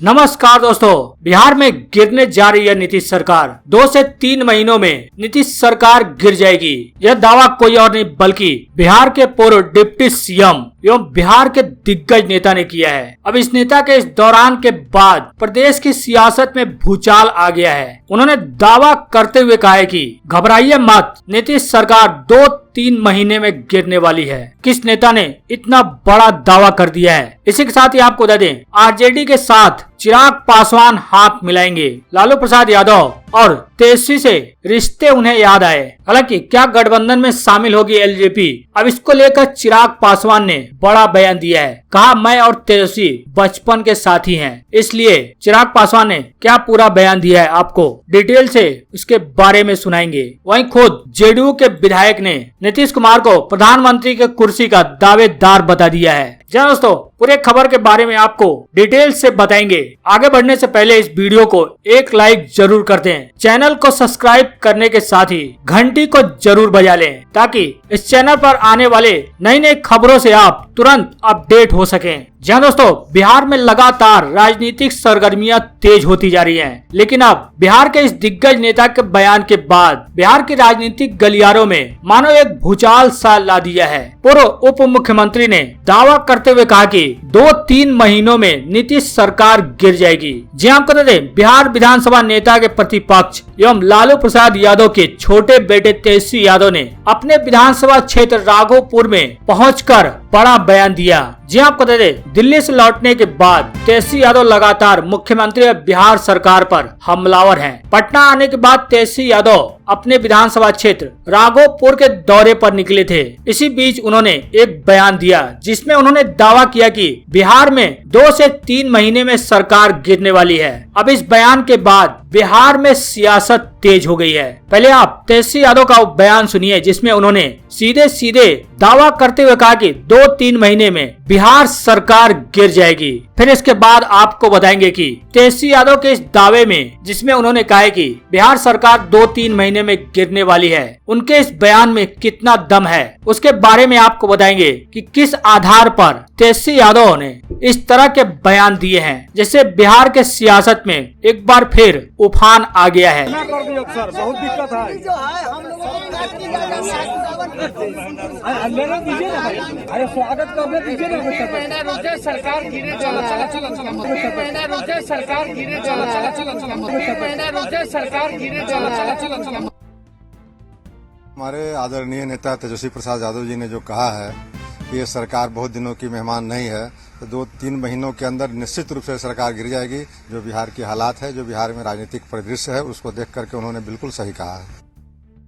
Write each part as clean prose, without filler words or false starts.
नमस्कार दोस्तों, बिहार में गिरने जा रही है नीतीश सरकार। 2 से 3 महीनों में नीतीश सरकार गिर जाएगी। यह दावा कोई और नहीं बल्कि बिहार के पूर्व डिप्टी सीएम एवं बिहार के दिग्गज नेता ने किया है। अब इस नेता के इस दौरान के बाद प्रदेश की सियासत में भूचाल आ गया है। उन्होंने दावा करते हुए कहा है कि घबराइए मत, नीतीश सरकार 2-3 महीने में गिरने वाली है। किस नेता ने इतना बड़ा दावा कर दिया है? इसी के साथ ही आपको बता दें, आरजेडी के साथ चिराग पासवान हाथ मिलाएंगे। लालू प्रसाद यादव और तेजस्वी से रिश्ते उन्हें याद आए। हालांकि क्या गठबंधन में शामिल होगी एलजेपी? अब इसको लेकर चिराग पासवान ने बड़ा बयान दिया है। कहा, मैं और तेजस्वी बचपन के साथी हैं। इसलिए चिराग पासवान ने क्या पूरा बयान दिया है आपको डिटेल से उसके बारे में सुनाएंगे। वहीं खुद जेडीयू के विधायक ने नीतीश कुमार को प्रधानमंत्री के कुर्सी का दावेदार बता दिया है। जी दोस्तों, पूरे खबर के बारे में आपको डिटेल से बताएंगे। आगे बढ़ने से पहले इस वीडियो को एक लाइक जरूर कर दें। चैनल को सब्सक्राइब करने के साथ ही घंटी को जरूर बजा लें ताकि इस चैनल पर आने वाले नई नई खबरों से आप तुरंत अपडेट हो सकें। जहाँ दोस्तों, बिहार में लगातार राजनीतिक सरगर्मियां तेज होती जा रही हैं, लेकिन अब बिहार के इस दिग्गज नेता के बयान के बाद बिहार की राजनीतिक गलियारों में मानो एक भूचाल सा ला दिया है। पूर्व उप मुख्यमंत्री ने दावा करते हुए कहा कि 2-3 महीनों में नीतीश सरकार गिर जाएगी। जी आपको बता दें, बिहार विधानसभा नेता के प्रतिपक्ष एवं लालू प्रसाद यादव के छोटे बेटे तेजस्वी यादव ने अपने विधानसभा क्षेत्र राघोपुर में पहुंचकर बड़ा बयान दिया। जी आपको बता दें, दिल्ली से लौटने के बाद तेजस्वी यादव लगातार मुख्यमंत्री बिहार सरकार पर हमलावर हैं। पटना आने के बाद तेजस्वी यादव अपने विधानसभा क्षेत्र राघोपुर के दौरे पर निकले थे। इसी बीच उन्होंने एक बयान दिया जिसमें उन्होंने दावा किया कि बिहार में 2 से 3 महीने में सरकार गिरने वाली है। अब इस बयान के बाद बिहार में सियासत तेज हो गई है। पहले आप तेजस्वी यादव का बयान सुनिए जिसमें उन्होंने सीधे सीधे दावा करते हुए कहा कि 2-3 महीने में बिहार सरकार गिर जाएगी। फिर इसके बाद आपको बताएंगे कि तेजस्वी यादव के इस दावे में जिसमें उन्होंने कहा है कि बिहार सरकार 2-3 महीने में गिरने वाली है, उनके इस बयान में कितना दम है, उसके बारे में आपको बताएंगे कि किस आधार पर तेजस्वी यादव ने इस तरह के बयान दिए हैं जिससे बिहार के सियासत में एक बार फिर उफान आ गया है। बहुत दिक्कत है। अरे स्वागत करने दीजिए ना। रोजे सरकार गिरे चला। हमारे आदरणीय नेता तेजस्वी प्रसाद यादव जी ने जो कहा है कि ये सरकार बहुत दिनों की मेहमान नहीं है, तो 2-3 महीनों के अंदर निश्चित रूप से सरकार गिर जाएगी। जो बिहार की हालात है, जो बिहार में राजनीतिक परिदृश्य है, उसको देख करके उन्होंने बिल्कुल सही कहा है।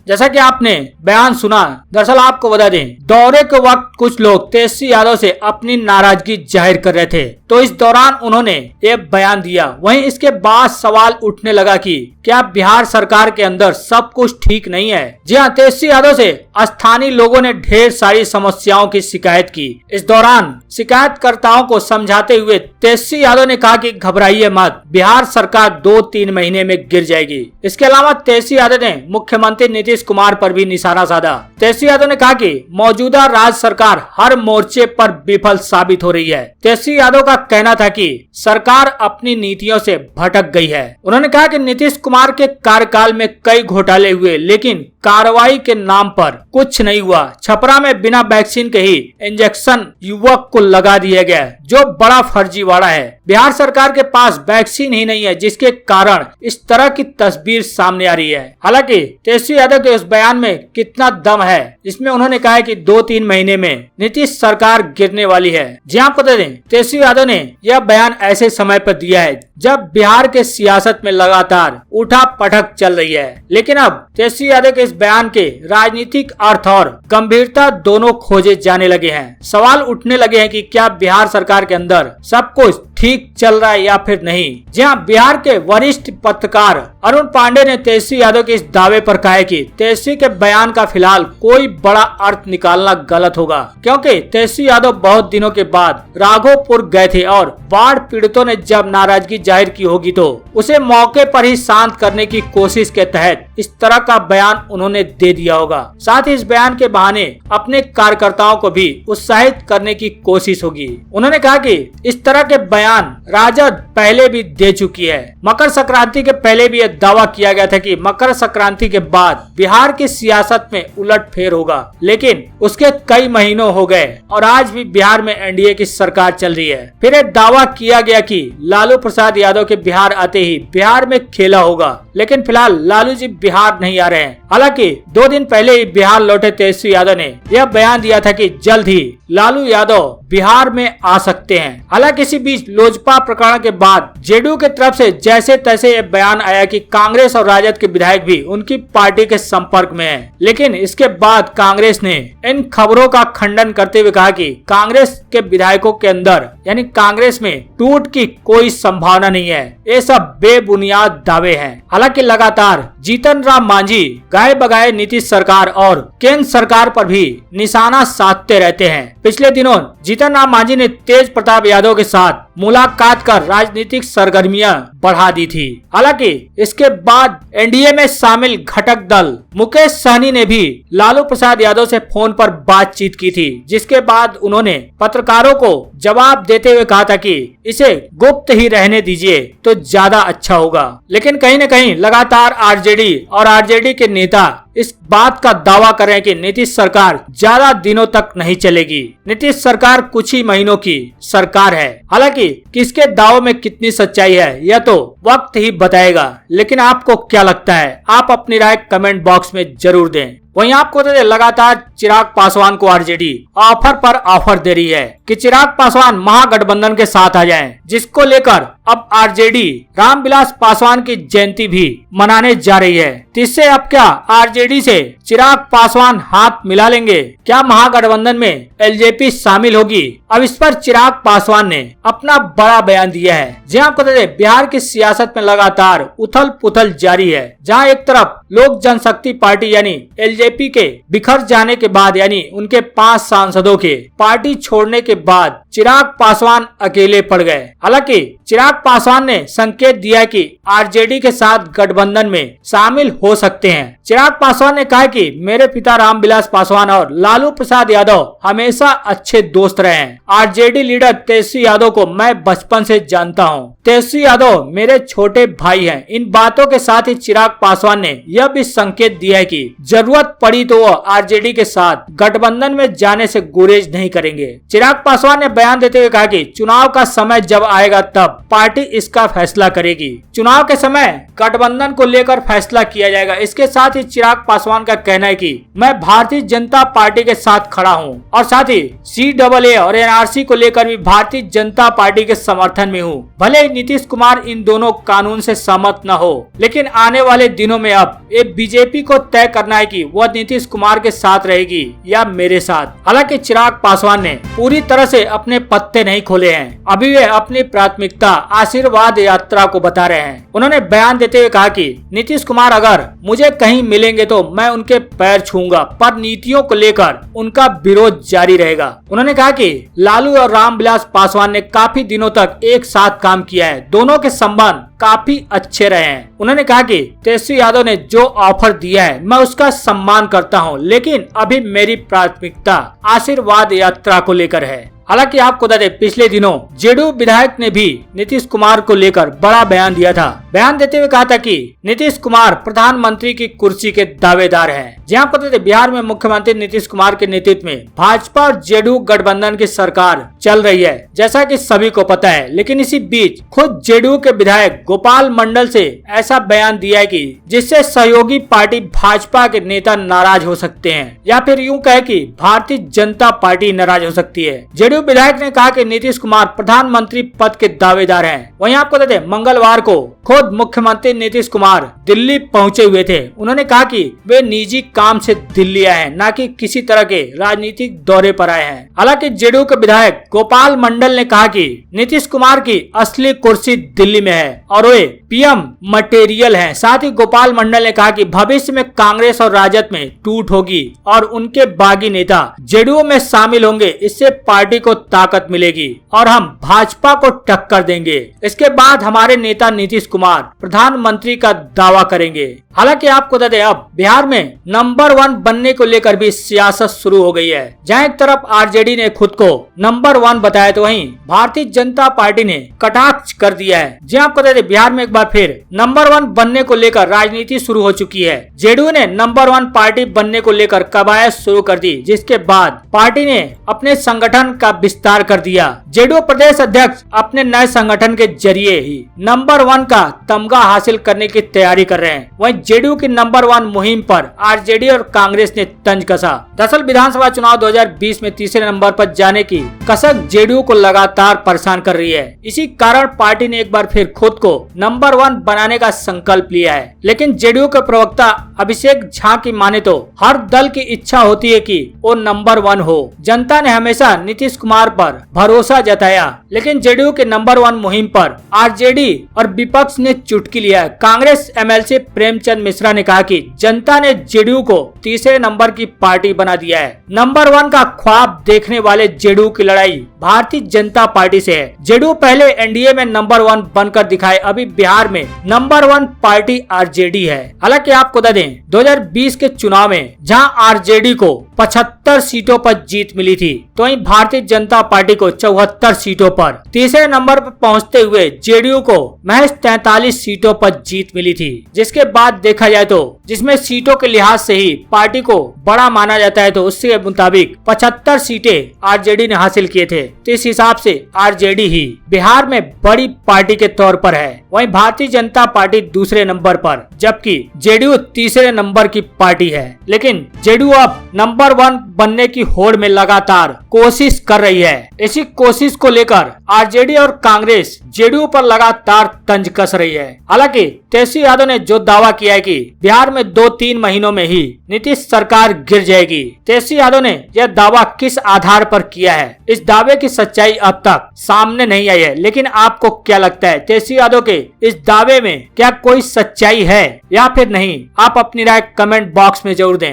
जैसा कि आपने बयान सुना, दरअसल आपको बता दें, दौरे के वक्त कुछ लोग तेजस्वी यादव से अपनी नाराजगी जाहिर कर रहे थे, तो इस दौरान उन्होंने एक बयान दिया। वहीं इसके बाद सवाल उठने लगा कि क्या बिहार सरकार के अंदर सब कुछ ठीक नहीं है? जी हाँ, तेजस्वी यादव से स्थानीय लोगों ने ढेर सारी समस्याओं की शिकायत की। इस दौरान शिकायतकर्ताओं को समझाते हुए तेजस्वी यादव ने कहा कि घबराइए मत, बिहार सरकार 2-3 महीने में गिर जाएगी। इसके अलावा तेजस्वी यादव ने मुख्यमंत्री नीतीश कुमार पर भी निशाना साधा। तेजस्वी यादव ने कहा कि मौजूदा राज्य सरकार हर मोर्चे पर विफल साबित हो रही है। तेजस्वी यादव का कहना था कि सरकार अपनी नीतियों से भटक गई है। उन्होंने कहा कि नीतीश कुमार के कार्यकाल में कई घोटाले हुए, लेकिन कार्रवाई के नाम पर कुछ नहीं हुआ। छपरा में बिना वैक्सीन के ही इंजेक्शन युवक को लगा दिया गया, जो बड़ा फर्जीवाड़ा है। बिहार सरकार के पास वैक्सीन ही नहीं है, जिसके कारण इस तरह की तस्वीर सामने आ रही है। हालांकि तेजस्वी यादव के उस बयान में कितना दम है, जिसमें उन्होंने कहा है कि 2-3 महीने में नीतीश सरकार गिरने वाली है। जी आपको बता दें, तेजस्वी यादव ने यह बयान ऐसे समय पर दिया है जब बिहार के सियासत में लगातार उठा पटक चल रही है। लेकिन अब तेजस्वी यादव के इस बयान के राजनीतिक अर्थ और गंभीरता दोनों खोजे जाने लगे हैं। सवाल उठने लगे हैं कि क्या बिहार सरकार के अंदर सब कुछ ठीक चल रहा है या फिर नहीं। जी हाँ, बिहार के वरिष्ठ पत्रकार अरुण पांडे ने तेजस्वी यादव के इस दावे पर कहा है कि तेजस्वी के बयान का फिलहाल कोई बड़ा अर्थ निकालना गलत होगा, क्योंकि तेजस्वी यादव बहुत दिनों के बाद राघोपुर गए थे और बाढ़ पीड़ितों ने जब नाराजगी जाहिर की होगी तो उसे मौके पर ही शांत करने की कोशिश के तहत इस तरह का बयान उन्होंने दे दिया होगा। साथ ही इस बयान के बहाने अपने कार्यकर्ताओं को भी उत्साहित करने की कोशिश होगी। उन्होंने कहा कि इस तरह के बयान राजद पहले भी दे चुकी है। मकर संक्रांति के पहले भी यह दावा किया गया था कि मकर संक्रांति के बाद बिहार की सियासत में उलटफेर होगा, लेकिन उसके कई महीनों हो गए और आज भी बिहार में एनडीए की सरकार चल रही है। फिर एक दावा किया गया कि लालू प्रसाद यादव के बिहार आते ही बिहार में खेला होगा, लेकिन फिलहाल लालू जी बिहार नहीं आ रहे हैं। हालांकि 2 दिन पहले ही बिहार लौटे तेजस्वी यादव ने यह बयान दिया था कि जल्द ही लालू यादव बिहार में आ सकते हैं। हालांकि इसी बीच लोजपा प्रकरण के बाद जेडीयू की तरफ से जैसे तैसे यह बयान आया कि कांग्रेस और राजद के विधायक भी उनकी पार्टी के संपर्क में हैं। लेकिन इसके बाद कांग्रेस ने इन खबरों का खंडन करते हुए कहा कि कांग्रेस के विधायकों के अंदर यानी कांग्रेस में टूट की कोई संभावना नहीं है, ये सब बेबुनियाद दावे हैं। हालांकि लगातार जीतन राम मांझी गाए बगाए नीतीश सरकार और केंद्र सरकार पर भी निशाना साधते रहते हैं। पिछले दिनों जीतन राम मांझी ने तेज प्रताप यादव के साथ मुलाकात कर राजनीतिक सरगर्मियां बढ़ा दी थी। हालांकि इसके बाद एनडीए में शामिल घटक दल मुकेश सहनी ने भी लालू प्रसाद यादव से फोन पर बातचीत की थी, जिसके बाद उन्होंने पत्रकारों को जवाब देते हुए कहा था कि इसे गुप्त ही रहने दीजिए तो ज्यादा अच्छा होगा। लेकिन कहीं न कहीं लगातार आरजेडी और आरजेडी के नेता इस बात का दावा कर रहे हैं कि नीतीश सरकार ज्यादा दिनों तक नहीं चलेगी। नीतीश सरकार कुछ ही महीनों की सरकार है। हालांकि किसके दावों में कितनी सच्चाई है यह तो वक्त ही बताएगा। लेकिन आपको क्या लगता है, आप अपनी राय कमेंट बॉक्स में जरूर दें। वहीं आपको लगातार चिराग पासवान को आरजेडी ऑफर पर ऑफर दे रही है कि चिराग पासवान महागठबंधन के साथ आ जाएं, जिसको लेकर अब आरजेडी रामविलास पासवान की जयंती भी मनाने जा रही है। तो इससे अब क्या आरजेडी से चिराग पासवान हाथ मिला लेंगे? क्या महागठबंधन में एलजेपी शामिल होगी? अब इस पर चिराग पासवान ने अपना बड़ा बयान दिया है। जी आपको बिहार की सियासत में लगातार उथल पुथल जारी है, जहां एक तरफ लोक जनशक्ति पार्टी यानी एलजेपी के बिखर जाने के बाद यानी उनके 5 सांसदों के पार्टी छोड़ने के बाद चिराग पासवान अकेले पड़ गए। हालांकि चिराग पासवान ने संकेत दिया कि आरजेडी के साथ गठबंधन में शामिल हो सकते हैं। चिराग पासवान ने कहा कि मेरे पिता रामविलास पासवान और लालू प्रसाद यादव हमेशा अच्छे दोस्त रहे हैं। आरजेडी लीडर तेजस्वी यादव को मैं बचपन से जानता हूं। तेजस्वी यादव मेरे छोटे भाई हैं। इन बातों के साथ ही चिराग पासवान ने यह भी संकेत दिया है कि जरूरत पड़ी तो वह आरजेडी के साथ गठबंधन में जाने से गुरेज नहीं करेंगे। चिराग पासवान ने बयान देते हुए कहा कि चुनाव का समय जब आएगा तब पार्टी इसका फैसला करेगी। चुनाव के समय गठबंधन को लेकर फैसला किया जाएगा। इसके साथ ही चिराग पासवान का कहना है कि मैं भारतीय जनता पार्टी के साथ खड़ा हूं और साथ ही CAA और NRC को लेकर भी भारतीय जनता पार्टी के समर्थन में हूं। भले ही नीतीश कुमार इन दोनों कानून से सहमत न हो, लेकिन आने वाले दिनों में अब ये बीजेपी को तय करना है कि वह नीतीश कुमार के साथ रहेगी या मेरे साथ। हालांकि चिराग पासवान ने पूरी तरह से अपने पत्ते नहीं खोले हैं। अभी वे अपनी प्राथमिकता आशीर्वाद यात्रा को बता रहे हैं। उन्होंने बयान देते हुए कहा कि नीतीश कुमार अगर मुझे कहीं मिलेंगे तो मैं उनके पैर छूंगा, पर नीतियों को लेकर उनका विरोध जारी रहेगा। उन्होंने कहा कि लालू और रामविलास पासवान ने काफी दिनों तक एक साथ काम किया है। दोनों के संबंध काफी अच्छे रहे हैं। उन्होंने कहा कि तेजस्वी यादव ने जो ऑफर दिया है मैं उसका सम्मान करता हूं, लेकिन अभी मेरी प्राथमिकता आशीर्वाद यात्रा को लेकर है। हालांकि आपको बता दें, पिछले दिनों जेडीयू विधायक ने भी नीतीश कुमार को लेकर बड़ा बयान दिया था। बयान देते हुए कहा था कि नीतीश कुमार प्रधानमंत्री की कुर्सी के दावेदार हैं। जी आपको बता दें, बिहार में मुख्यमंत्री नीतीश कुमार के नेतृत्व में भाजपा और जेडीयू गठबंधन की सरकार चल रही है, जैसा कि सभी को पता है। लेकिन इसी बीच खुद जेडीयू के विधायक गोपाल मंडल से ऐसा बयान दिया है कि जिससे सहयोगी पार्टी भाजपा के नेता नाराज हो सकते हैं, या फिर यूं कहे कि भारतीय जनता पार्टी नाराज हो सकती है। जेडीयू जेडीयू विधायक ने कहा कि नीतीश कुमार प्रधानमंत्री पद के दावेदार हैं। वहीं आपको बता दें, मंगलवार को खुद मुख्यमंत्री नीतीश कुमार दिल्ली पहुंचे हुए थे। उन्होंने कहा कि वे निजी काम से दिल्ली आए हैं, न कि किसी तरह के राजनीतिक दौरे पर आए हैं। हालांकि जेडीयू के विधायक गोपाल मंडल ने कहा कि नीतीश कुमार की असली कुर्सी दिल्ली में है और वे पीएम मटेरियल हैं। साथ ही गोपाल मंडल ने कहा कि भविष्य में कांग्रेस और राजद में टूट होगी और उनके बागी नेता जेडीयू में शामिल होंगे। इससे पार्टी को ताकत मिलेगी और हम भाजपा को टक्कर देंगे। इसके बाद हमारे नेता नीतीश कुमार प्रधानमंत्री का दावा करेंगे। हालांकि आपको बता दें, अब बिहार में नंबर 1 बनने को लेकर भी सियासत शुरू हो गई है। जहां एक तरफ आरजेडी ने खुद को नंबर 1 बताया, तो वहीं भारतीय जनता पार्टी ने कटाक्ष कर दिया है। जी आपको बता दें, बिहार में एक बार फिर नंबर 1 बनने को लेकर राजनीति शुरू हो चुकी है। जेडीयू ने नंबर 1 पार्टी बनने को लेकर कवायद शुरू कर दी, जिसके बाद पार्टी ने अपने संगठन का विस्तार कर दिया। जेडीयू प्रदेश अध्यक्ष अपने नए संगठन के जरिए ही नंबर 1 का तमगा हासिल करने की तैयारी कर रहे हैं। वहीं जेडीयू की नंबर 1 मुहिम पर आरजेडी और कांग्रेस ने तंज कसा। दरअसल विधानसभा चुनाव 2020 में तीसरे नंबर पर जाने की कसक जेडीयू को लगातार परेशान कर रही है। इसी कारण पार्टी ने एक बार फिर खुद को नंबर 1 बनाने का संकल्प लिया है। लेकिन जेडीयू के प्रवक्ता अभिषेक झा की माने तो हर दल की इच्छा होती है कि वो नंबर 1 हो। जनता ने हमेशा नीतीश कुमार पर भरोसा जताया, लेकिन जेडीयू के नंबर 1 मुहिम पर आरजेडी और विपक्ष ने चुटकी लिया। कांग्रेस एमएलसी प्रेमचंद मिश्रा ने कहा कि जनता ने जेडीयू को तीसरे नंबर की पार्टी बना दिया है। नंबर 1 का ख्वाब देखने वाले जेडीयू की लड़ाई भारतीय जनता पार्टी से है। जेडीयू पहले एनडीए में नंबर 1 बनकर दिखाए, अभी बिहार में नंबर 1 पार्टी आरजेडी है। हालांकि आपको बता दें, 2020 के चुनाव में जहां आरजेडी को 75 सीटों पर जीत मिली थी, तो वहीं भारतीय जनता पार्टी को 74 सीटों पर तीसरे नंबर पर पहुंचते हुए जेडीयू को महज 43 सीटों पर जीत मिली थी। जिसके बाद देखा जाए तो जिसमें सीटों के लिहाज से ही पार्टी को बड़ा माना जाता है, तो उसके मुताबिक 75 सीटें आरजेडी ने हासिल किए थे। तो इस हिसाब से आरजेडी ही बिहार में बड़ी पार्टी के तौर पर है। वहीं भारतीय जनता पार्टी दूसरे नंबर पर, जबकि जेडीयू तीसरे नंबर की पार्टी है। लेकिन जेडीयू अब नंबर 1 बनने की होड़ में लगातार कोशिश कर रही है। इसी कोशिश को लेकर आरजेडी और कांग्रेस जेडीयू पर लगातार तंज कस रही है। हालांकि तेजस्वी यादव ने जो दावा किया है कि बिहार में 2-3 महीनों में ही नीतीश सरकार गिर जाएगी, तेजस्वी यादव ने यह दावा किस आधार पर किया है, इस दावे की सच्चाई अब तक सामने नहीं आई है। लेकिन आपको क्या लगता है, तेजस्वी यादव के इस दावे में क्या कोई सच्चाई है या फिर नहीं? आप अपनी राय कमेंट बॉक्स में जरूर दें।